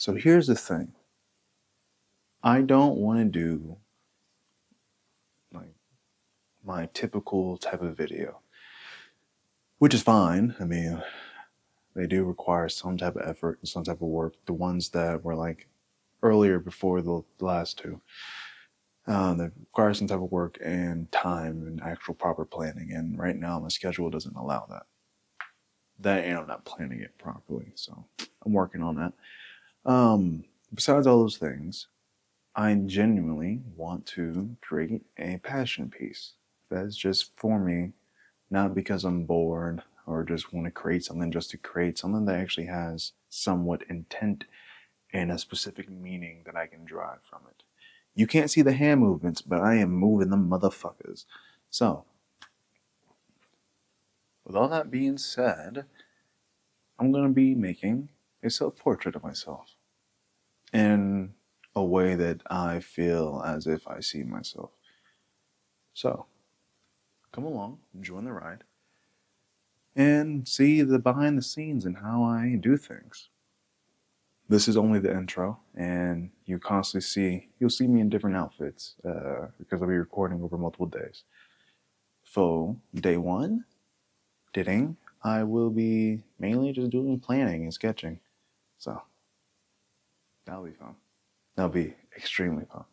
So here's the thing. I don't want to do like my typical type of video, which is fine. I mean, they do require some type of effort and some type of work. The ones that were like earlier before the last two, that require some type of work and time and actual proper planning. And right now, my schedule doesn't allow that. And I'm not planning it properly, so I'm working on that. Besides all those things, I genuinely want to create a passion piece that's just for me, not because I'm bored or just want to create something just to create something that actually has somewhat intent and a specific meaning that I can drive from it. You can't see the hand movements, but I am moving them motherfuckers. So, with all that being said, I'm going to be making a self-portrait of myself in a way that I feel as if I see myself. So, come along, join the ride, and see the behind the scenes and how I do things. This is only the intro, and you'll see me in different outfits because I'll be recording over multiple days. For day one, I will be mainly just doing planning and sketching. So, that'll be fun. That'll be extremely fun.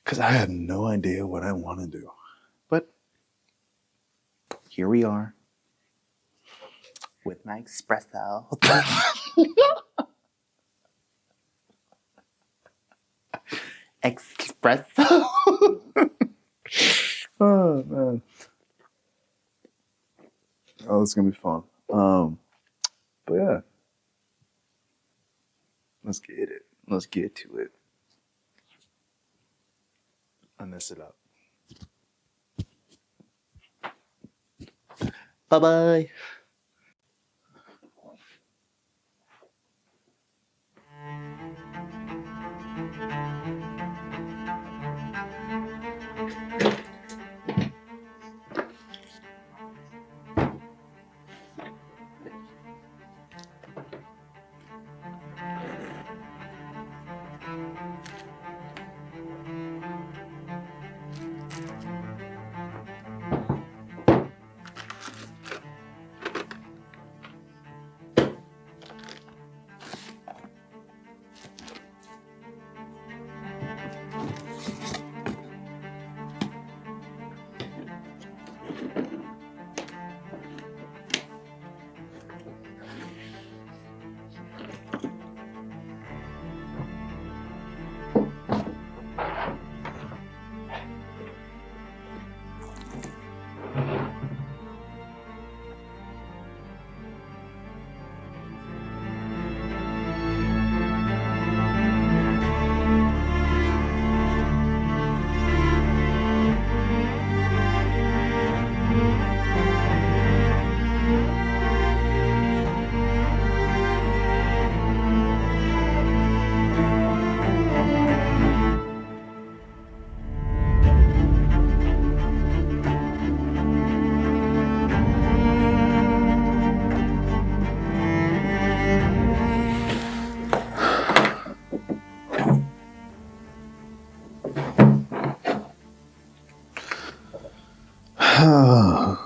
Because I have no idea what I want to do. But here we are with my espresso. Espresso. Oh, man. Oh, it's going to be fun. But yeah. Let's get it. Let's get to it. I mess it up. Bye-bye.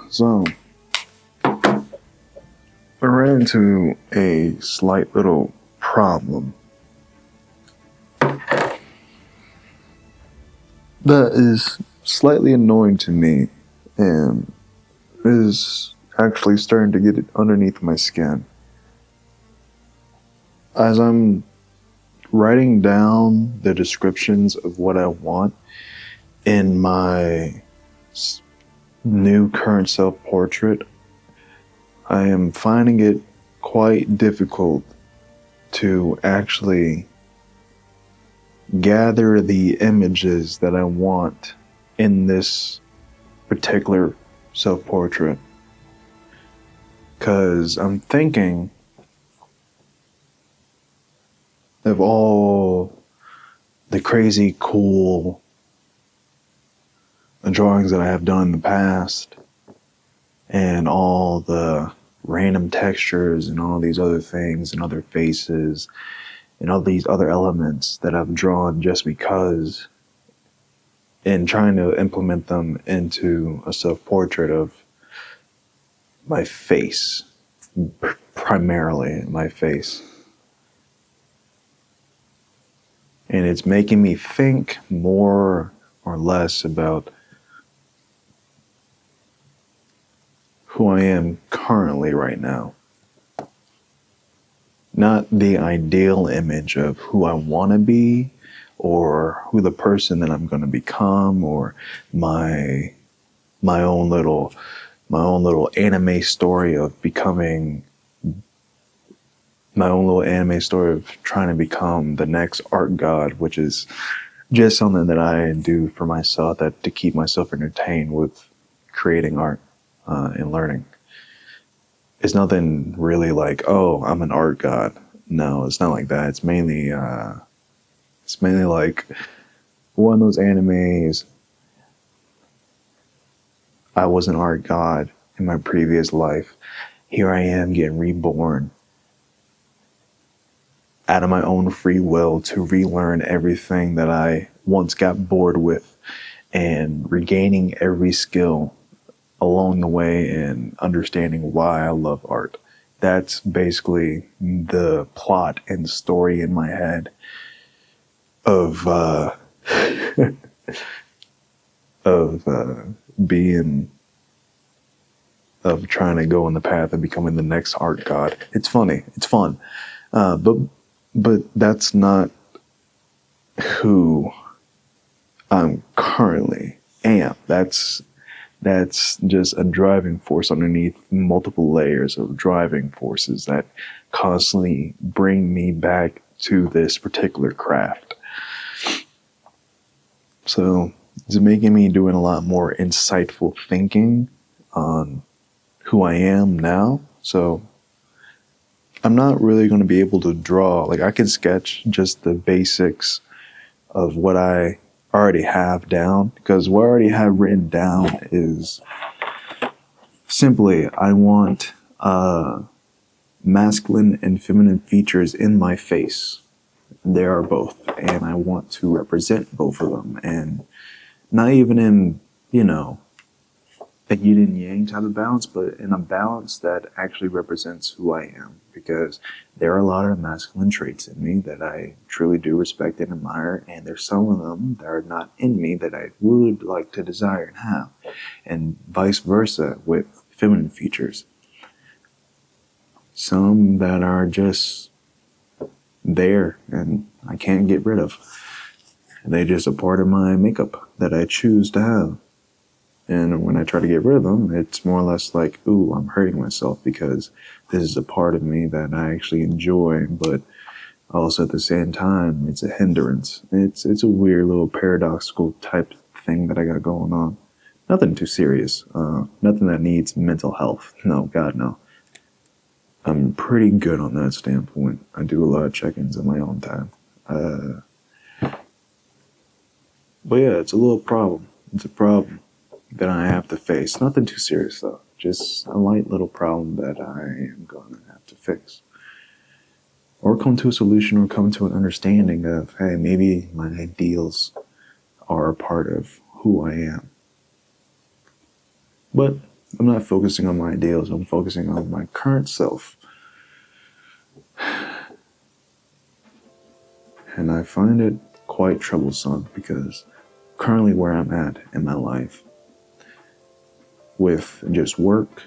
So, I ran into a slight little problem that is slightly annoying to me and is actually starting to get it underneath my skin. As I'm writing down the descriptions of what I want in my new current self-portrait, I am finding it quite difficult to actually gather the images that I want in this particular self-portrait. Because I'm thinking of all the crazy cool drawings that I have done in the past and all the random textures and all these other things and other faces and all these other elements that I've drawn just because, and trying to implement them into a self-portrait of my face, primarily my face. And it's making me think more or less about who I am currently right now. Not the ideal image of who I want to be, or who the person that I'm going to become, or my own little anime story of becoming, my own little anime story of trying to become the next art god, which is just something that I do for myself, that to keep myself entertained with creating art and learning. It's nothing really like, oh, I'm an art god. No, it's not like that. It's mainly like one of those animes. I was an art god in my previous life. Here I am getting reborn out of my own free will to relearn everything that I once got bored with, and regaining every skill along the way and understanding why I love art. That's basically the plot and story in my head of being, of trying to go on the path of becoming the next art god. It's funny. It's fun. But that's not who I'm currently am. That's just a driving force underneath multiple layers of driving forces that constantly bring me back to this particular craft. So it's making me doing a lot more insightful thinking on who I am now. So I'm not really going to be able to draw. Like, I can sketch just the basics of what I already have down, because what I already have written down is simply, I want masculine and feminine features in my face. There are both, and I want to represent both of them, and not even in, a yin and yang type of balance, but in a balance that actually represents who I am, because there are a lot of masculine traits in me that I truly do respect and admire, and there's some of them that are not in me that I would like to desire and have, and vice versa with feminine features. Some that are just there and I can't get rid of. They just a part of my makeup that I choose to have. And when I try to get rid of them, it's more or less like, ooh, I'm hurting myself, because this is a part of me that I actually enjoy, but also at the same time, it's a hindrance. It's a weird little paradoxical type thing that I got going on. Nothing too serious. Nothing that needs mental health. No, God, no. I'm pretty good on that standpoint. I do a lot of check-ins in my own time. But yeah, it's a little problem. It's a problem that I have to face. Nothing too serious though. Just a light little problem that I am going to have to fix. Or come to a solution, or come to an understanding of, hey, maybe my ideals are a part of who I am. But I'm not focusing on my ideals. I'm focusing on my current self. And I find it quite troublesome, because currently where I'm at in my life, with just work,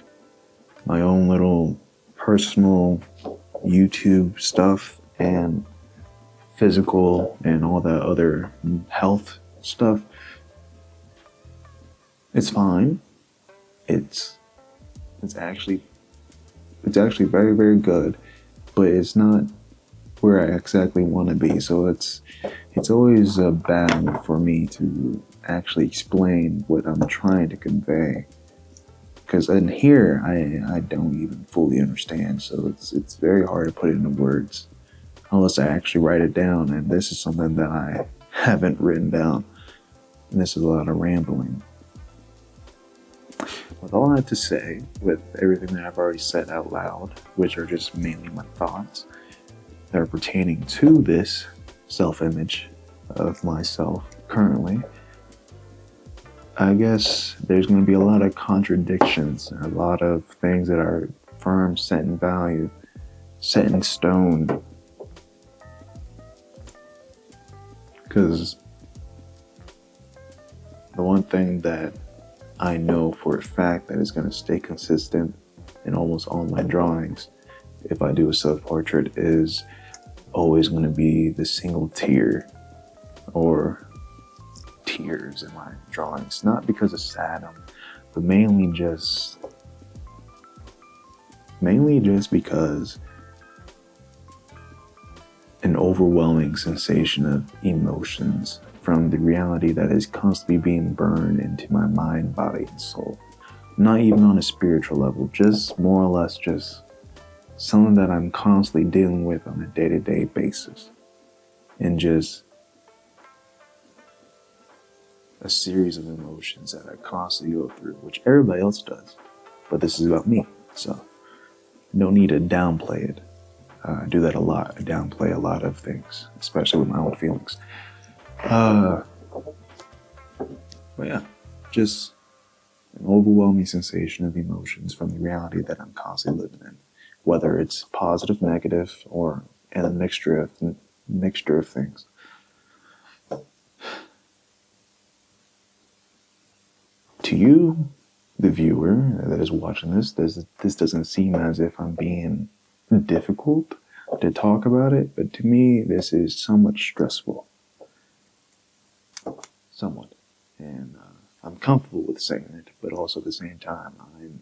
my own little personal YouTube stuff, and physical and all that other health stuff, it's fine. It's actually very, very good, but it's not where I exactly want to be. So it's always a battle for me to actually explain what I'm trying to convey. Because in here, I don't even fully understand, so it's very hard to put it into words unless I actually write it down, and this is something that I haven't written down, and this is a lot of rambling. With all that to say, with everything that I've already said out loud, which are just mainly my thoughts, that are pertaining to this self-image of myself currently, I guess there's going to be a lot of contradictions, a lot of things that are firm, set in value, set in stone. Because the one thing that I know for a fact that is going to stay consistent in almost all my drawings, if I do a self-portrait, is always going to be the single tear or tears in my drawings. Not because of sadness, but mainly just because an overwhelming sensation of emotions from the reality that is constantly being burned into my mind, body, and soul. Not even on a spiritual level, just more or less just something that I'm constantly dealing with on a day-to-day basis. And just a series of emotions that I constantly go through, which everybody else does. But this is about me, so no need to downplay it. I do that a lot. I downplay a lot of things, especially with my own feelings. But yeah, just an overwhelming sensation of emotions from the reality that I'm constantly living in, whether it's positive, negative, or a mixture of things. To you, the viewer that is watching this doesn't seem as if I'm being difficult to talk about it, but to me, this is somewhat stressful. Somewhat. And I'm comfortable with saying it, but also at the same time, I'm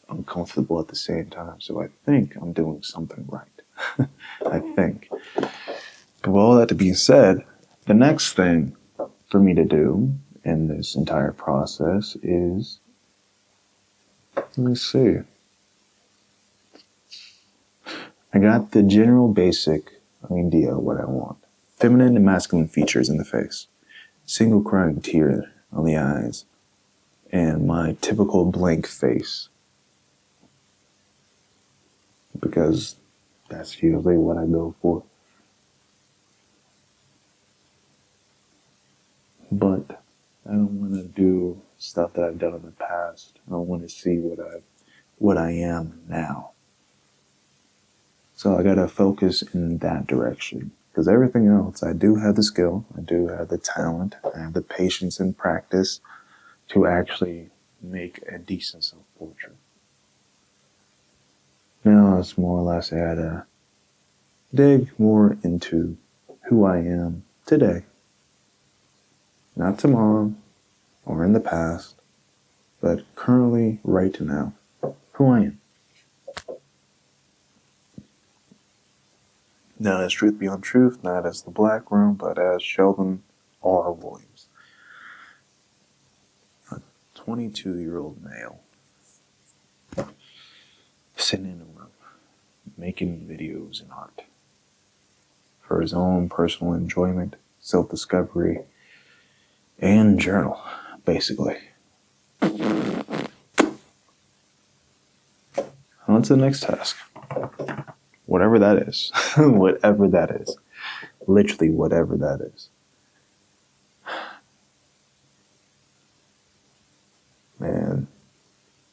uncomfortable at the same time. So I think I'm doing something right. I think. But with all that to be said, the next thing for me to do in this entire process is, let me see. I got the general basic idea of what I want. Feminine and masculine features in the face. Single crying tear on the eyes. And my typical blank face. Because that's usually what I go for. But I don't want to do stuff that I've done in the past. I don't want to see what I am now. So I gotta focus in that direction. Because everything else, I do have the skill, I do have the talent, I have the patience and practice to actually make a decent self-portrait. Now it's more or less I gotta dig more into who I am today. Not tomorrow or in the past, but currently, right now, who I am. Not as Truth Beyond Truth, not as the Black Room, but as Sheldon R. Williams. A 22-year-old male sitting in a room, making videos and art for his own personal enjoyment, self-discovery, and journal, basically. On to the next task. Whatever that is. Whatever that is. Literally whatever that is. Man,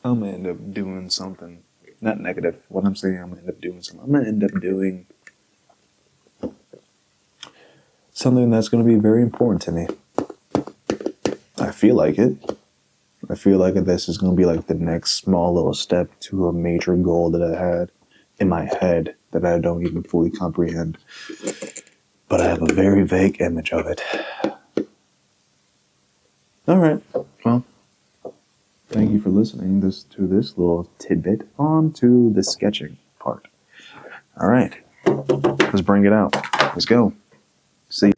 I'm gonna end up doing something. Not negative. What I'm saying, I'm gonna end up doing something. I'm gonna end up doing something that's gonna be very important to me. I feel like it. I feel like this is gonna be like the next small little step to a major goal that I had in my head that I don't even fully comprehend. But I have a very vague image of it. Alright, well, thank you for listening to this little tidbit on to the sketching part. Alright, let's bring it out. Let's go. See you.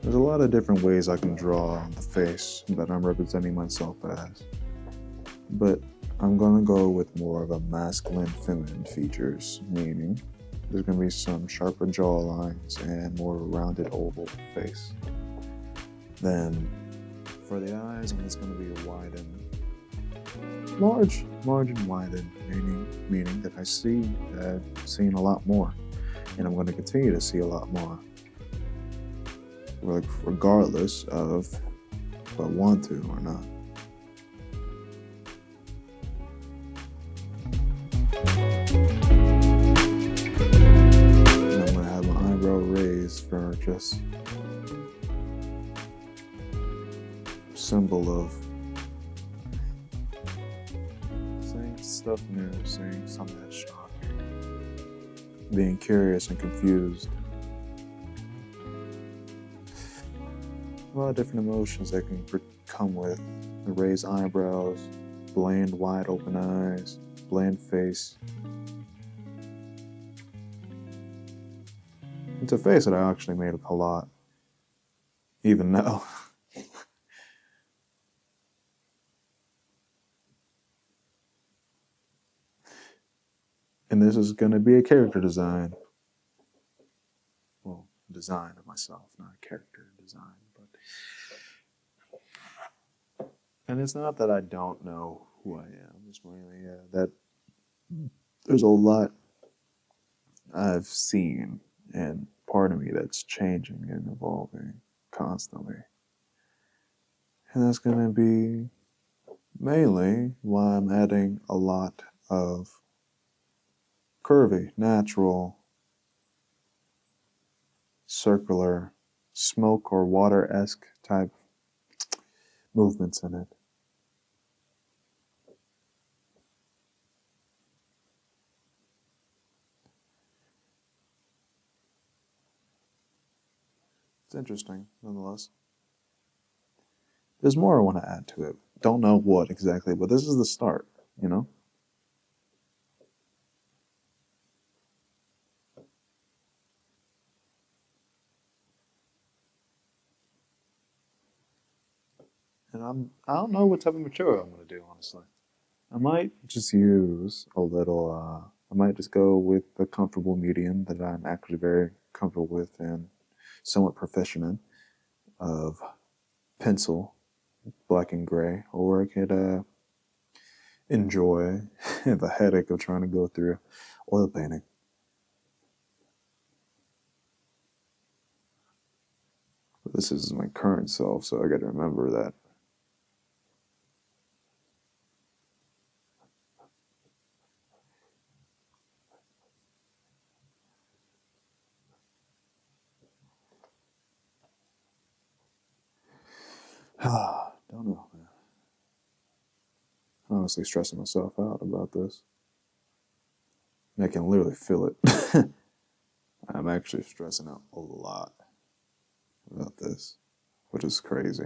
There's a lot of different ways I can draw the face that I'm representing myself as, but I'm gonna go with more of a masculine, feminine features, meaning there's gonna be some sharper jaw lines and more rounded oval face. Then for the eyes, it's gonna be a widened, large and widened, meaning that I've seen a lot more, and I'm gonna continue to see a lot more, regardless of if I want to or not. And I'm gonna have my eyebrow raised for just symbol of saying stuff new, saying something that's shocking, being curious and confused. A lot of different emotions that can come with the raised eyebrows, bland, wide open eyes, bland face. It's a face that I actually made up a lot, even now. And this is going to be a character design. Well, design of myself, not a character design. And it's not that I don't know who I am. It's really that there's a lot I've seen and part of me that's changing and evolving constantly. And that's going to be mainly why I'm adding a lot of curvy, natural, circular, smoke or water-esque type movements in it. It's interesting, nonetheless. There's more I want to add to it. Don't know what exactly, but this is the start, you know? And I don't know what type of material I'm going to do, honestly. I might just use a little, I might just go with the comfortable medium that I'm actually very comfortable with and somewhat proficient in, of pencil, black and gray, or I could enjoy the headache of trying to go through oil painting. This is my current self, so I got to remember that. Don't know, man. I'm honestly stressing myself out about this. I can literally feel it. I'm actually stressing out a lot about this, which is crazy.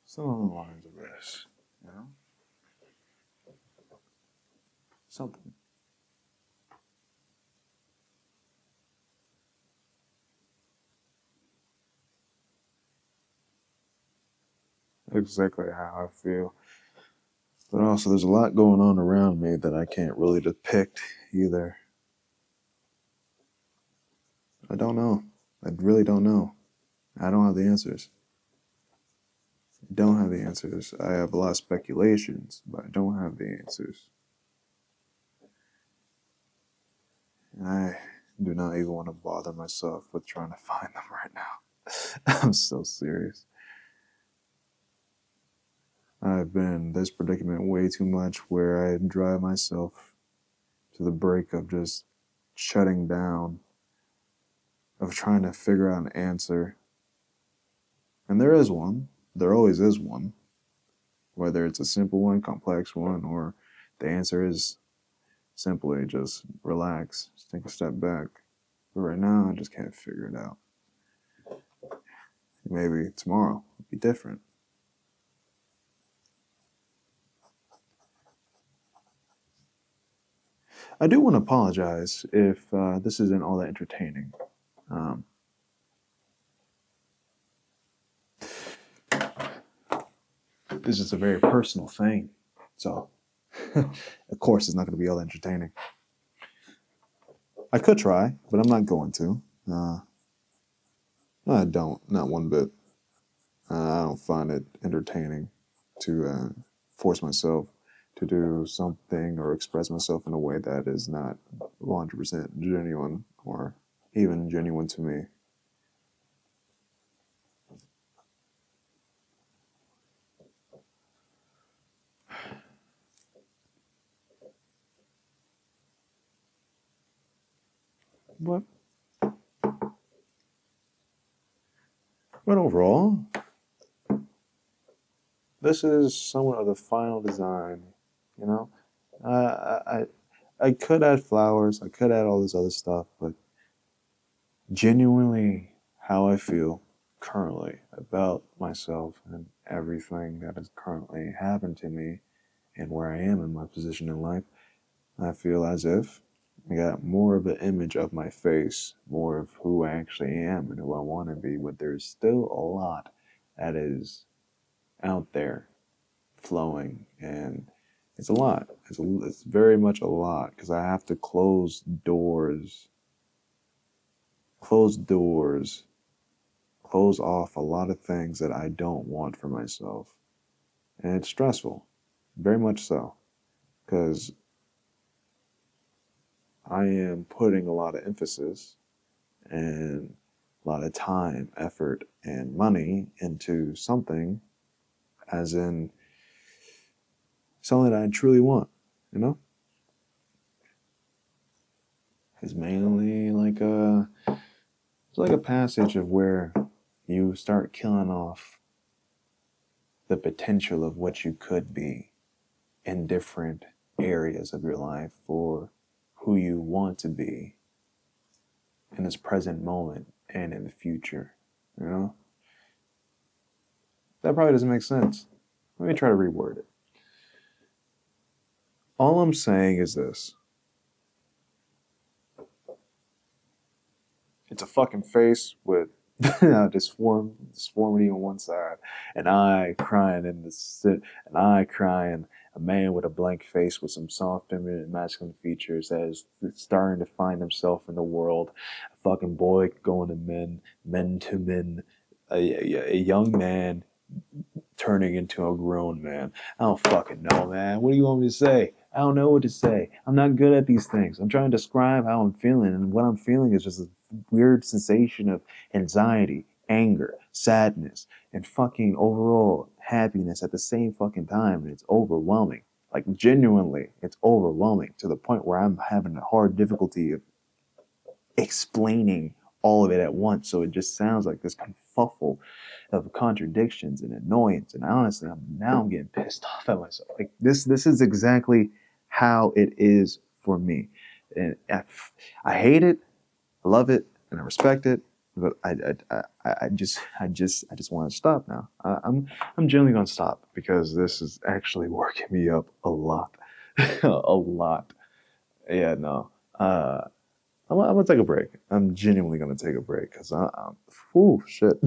Some along the lines of this, you know? Something. Exactly how I feel. But also, there's a lot going on around me that I can't really depict either. I don't know. I really don't know. I don't have the answers. I don't have the answers. I have a lot of speculations, but I don't have the answers. And I do not even want to bother myself with trying to find them right now. I'm so serious. I've been in this predicament way too much where I drive myself to the break of just shutting down, of trying to figure out an answer. And there is one. There always is one. Whether it's a simple one, complex one, or the answer is simply just relax, just take a step back. But right now, I just can't figure it out. Maybe tomorrow will be different. I do want to apologize if this isn't all that entertaining. Um, this is a very personal thing. So, of course, it's not going to be all entertaining. I could try, but I'm not going to. I don't, not one bit. I don't find it entertaining to force myself to do something or express myself in a way that is not 100% genuine or even genuine to me. But overall, this is somewhat of the final design. You know, I could add flowers, I could add all this other stuff, but genuinely, how I feel currently about myself and everything that has currently happened to me and where I am in my position in life, I feel as if I got more of an image of my face, more of who I actually am and who I want to be, but there's still a lot that is out there flowing, and it's a lot. It's very much a lot because I have to close doors, close off a lot of things that I don't want for myself. And it's stressful, very much so, because I am putting a lot of emphasis and a lot of time, effort, and money into something, as in something that I truly want, you know? It's mainly like it's like a passage of where you start killing off the potential of what you could be in different areas of your life for who you want to be in this present moment and in the future, you know? That probably doesn't make sense. Let me try to reword it. All I'm saying is this. It's a fucking face with disformity on one side, an eye crying an eye crying, a man with a blank face with some soft feminine and masculine features that is starting to find himself in the world, a fucking boy going to men, men to men, a young man turning into a grown man. I don't fucking know, man. What do you want me to say? I don't know what to say. I'm not good at these things. I'm trying to describe how I'm feeling, and what I'm feeling is just a weird sensation of anxiety, anger, sadness, and fucking overall happiness at the same fucking time, and it's overwhelming. Like, genuinely, it's overwhelming to the point where I'm having a hard difficulty of explaining all of it at once. So it just sounds like this confuffle of contradictions and annoyance. And honestly, I'm getting pissed off at myself. Like this is exactly how it is for me. And I hate it, I love it, and I respect it. But I just want to stop now. I'm generally going to stop because this is actually working me up a lot, a lot. Yeah, no. I'm gonna take a break. I'm genuinely gonna take a break because ooh, shit.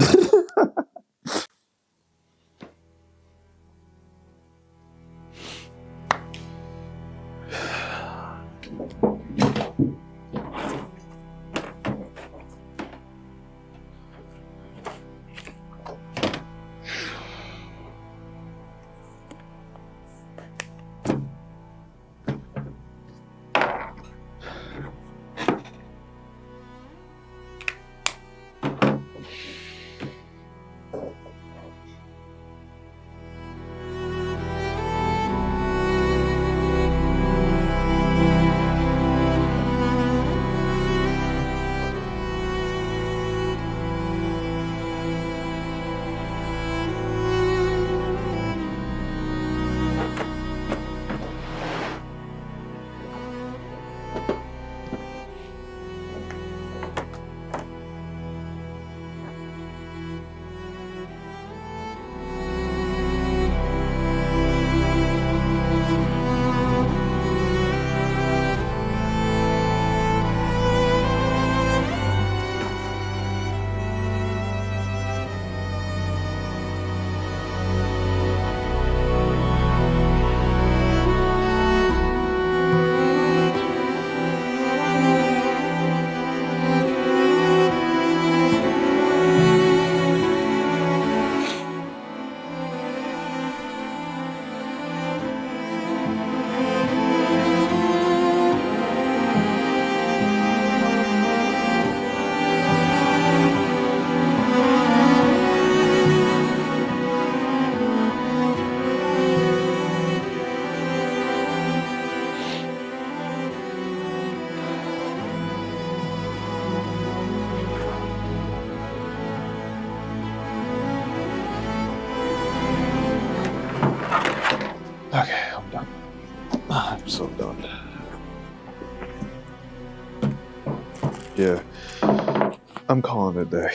I'm calling it a day.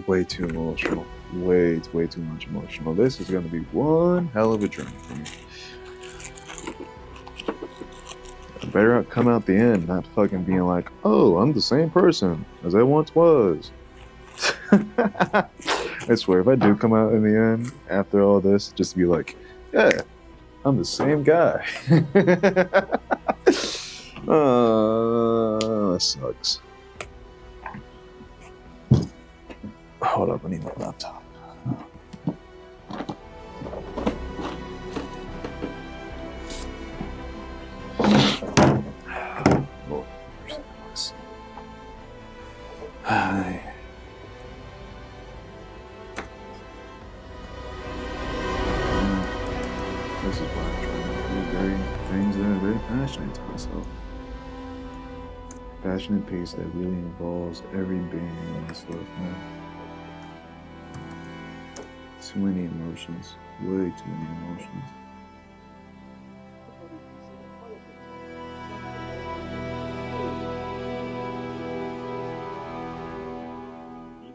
Way too emotional. Way too much emotional. This is going to be one hell of a journey for me. I better come out the end, not fucking being like, oh, I'm the same person as I once was. I swear, if I do come out in the end after all this, just be like, yeah, I'm the same guy. That sucks. Hold up, I need my laptop. Lord, hi. This is why I'm trying to do things that are very passionate to myself. Passionate piece that really involves every being in this life, man. Too many emotions. Way too many emotions.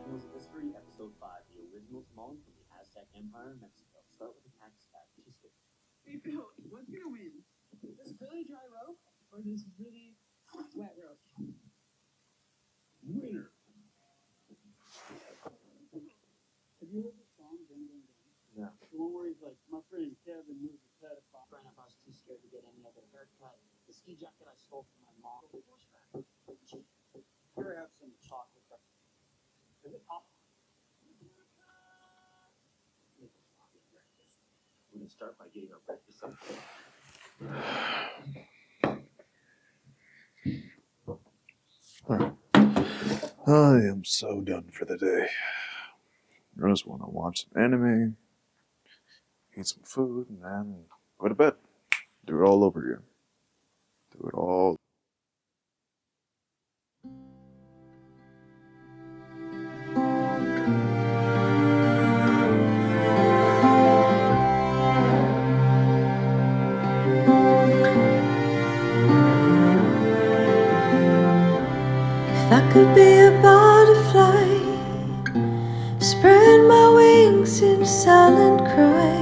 Music History, Episode 5, the original Smalling from the Aztec Empire in Mexico. Start with the tax fact. Hey Bill, what's gonna win? This really dry rope or this really wet rope? Winner. Have you heard the song Ding Ding Ding? No. The one where he's like, my friend Kevin moves his head if Friend, if I was too scared to get any other haircut, the ski jacket I stole from my mom. Here I have some chocolate. Is it pop? We're gonna start by getting our breakfast up. I am so done for the day. I just want to watch some anime, eat some food, and then go to bed. Do it all over again. Do it all. If I could be a butterfly, spread my wings in silent cry,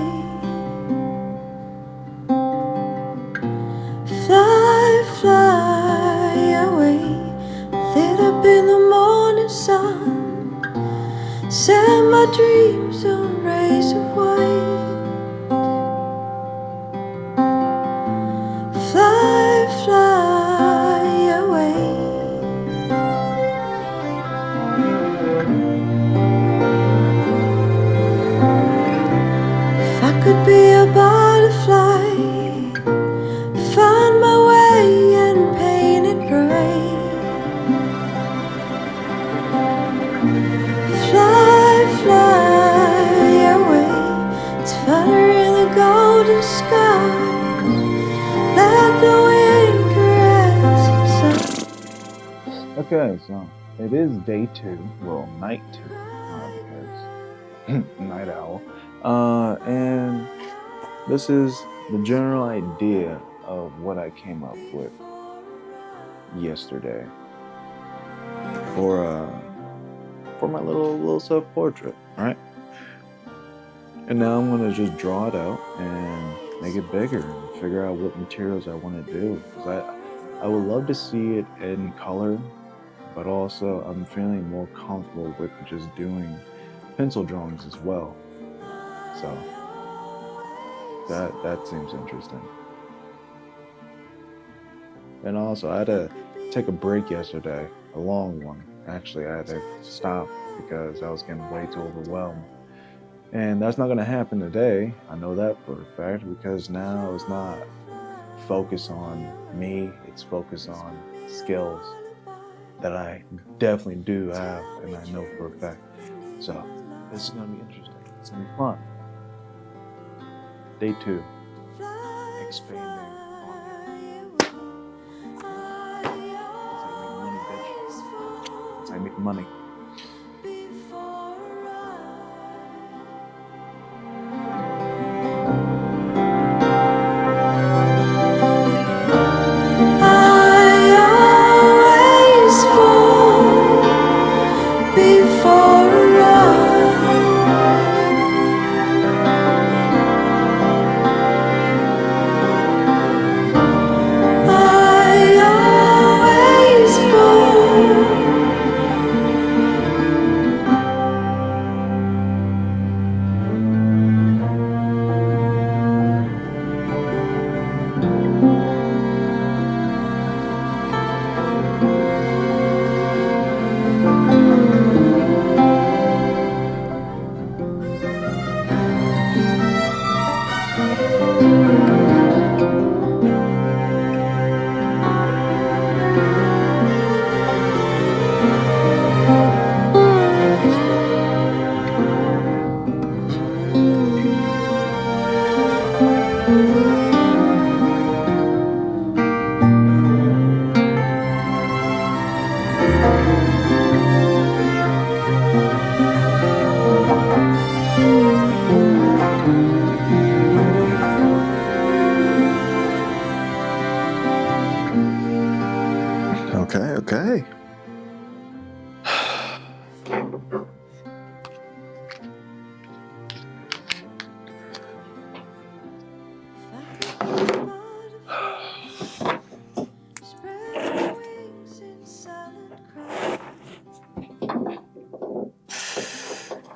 fly, fly away, lit up in the morning sun, set my dreams on rays of white, fly, fly away. If I could be a butterfly, find my way and paint it bright, fly, fly away, to flutter in the golden sky, let the wind caress inside. Okay, so it is day 2. Well, night 2. Because night owl. And this is the general idea of what I came up with yesterday for my little self-portrait, right? And now I'm gonna just draw it out and make it bigger and figure out what materials I want to do. Because I would love to see it in color, but also I'm feeling more comfortable with just doing pencil drawings as well. So that seems interesting. And also I had to take a break yesterday, a long one. Actually, I had to stop because I was getting way too overwhelmed. And that's not gonna happen today. I know that for a fact, because now it's not focus on me, it's focus on skills that I definitely do have and I know for a fact. So this is gonna be interesting. It's gonna be fun. Day 2. Expanding on it. That's how you make money, bitch. That's how you make money. I always fall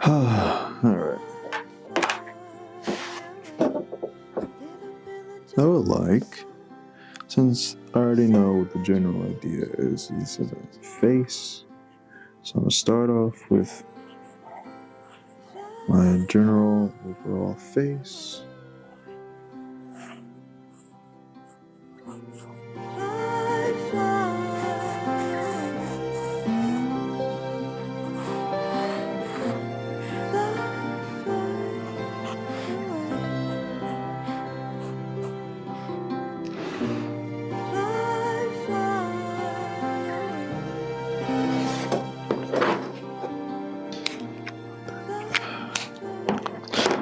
Alright. I would like, since I already know what the general idea is a face, so I'm going to start off with my general overall face.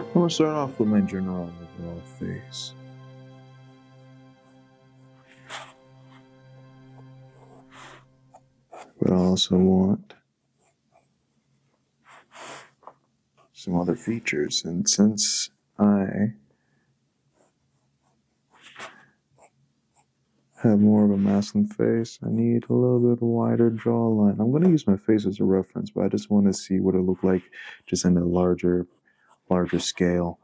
I'm going to start off with my general overall face. But I also want some other features, and since I have more of a masculine face, I need a little bit wider jawline. I'm going to use my face as a reference, but I just want to see what it looked like just in a larger scale.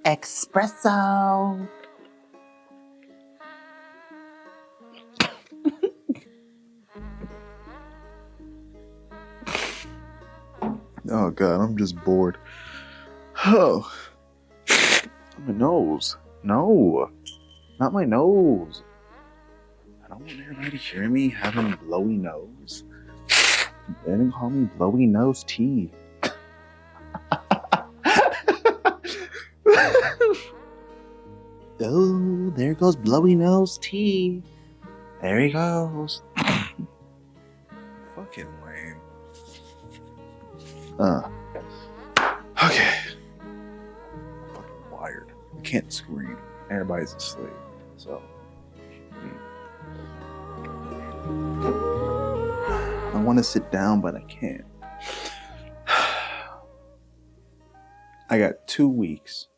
Espresso. Oh God, I'm just bored. Oh, my nose. No, not my nose. I don't want everybody to hear me having a blowy nose. They didn't call me blowy nose tea. Oh, there goes blowy nose tea. There he goes. Fucking lame. Okay. I'm fucking wired. I can't scream. Everybody's asleep. So. I want to sit down, but I can't. I got 2 weeks